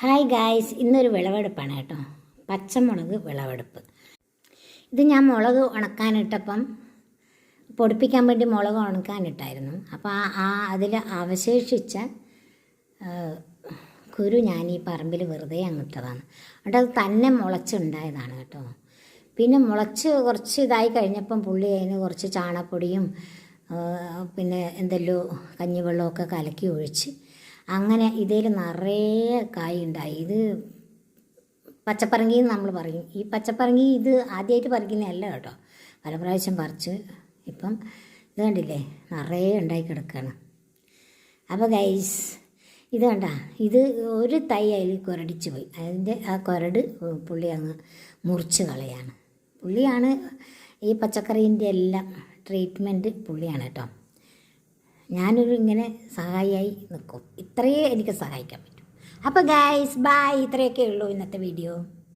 Hi guys, ഇന്നൊരു വിളവെടുപ്പാണ് കേട്ടോ. പച്ചമുളക് വിളവെടുപ്പ്. ഇത് ഞാൻ മുളക് ഉണക്കാനിട്ടപ്പം പൊടിപ്പിക്കാൻ വേണ്ടി മുളക് ഉണക്കാനിട്ടായിരുന്നു. അപ്പോൾ അതിൽ അവശേഷിച്ച കുരു ഞാൻ ഈ പറമ്പിൽ വെറുതെ അങ്ങിട്ടതാണ്. എന്നിട്ട് അത് തന്നെ മുളച്ചുണ്ടായതാണ് കേട്ടോ. പിന്നെ മുളച്ച് കുറച്ച് ഇതായി കഴിഞ്ഞപ്പം പുള്ളി അതിന് കുറച്ച് ചാണകപ്പൊടിയും പിന്നെ എന്തെല്ലോ കഞ്ഞിവെള്ളമൊക്കെ കലക്കി ഒഴിച്ച് അങ്ങനെ ഇതിൽ നിറയെ കായ് ഉണ്ടായി. ഇത് പച്ചപ്പറങ്കി എന്ന് നമ്മൾ പറയും. ഈ പച്ചപ്പറങ്കി ഇത് ആദ്യമായിട്ട് പറിക്കുന്നതല്ല കേട്ടോ, പല പ്രാവശ്യം പറിച്ച് ഇപ്പം ഇത് കണ്ടില്ലേ നിറയെ ഉണ്ടായി കിടക്കുകയാണ്. അപ്പോൾ ഗൈസ് ഇത് കണ്ട, ഇത് ഒരു തൈ അതിൽ കുരടിച്ച് പോയി. അതിൻ്റെ ആ കുരട് പുള്ളി അങ്ങ് മുറിച്ച് കളയാണ്. പുള്ളിയാണ് ഈ പച്ചക്കറീൻ്റെ എല്ലാം ട്രീറ്റ്മെൻറ്റ് പുള്ളിയാണ് കേട്ടോ. ഞാനൊരു ഇങ്ങനെ സഹായിയായി നിൽക്കും. ഇത്രയേ എനിക്ക് സഹായിക്കാൻ പറ്റും. അപ്പോൾ ഗൈസ് ബൈ, ഇത്രയൊക്കെ ഉള്ളൂ ഇന്നത്തെ വീഡിയോ.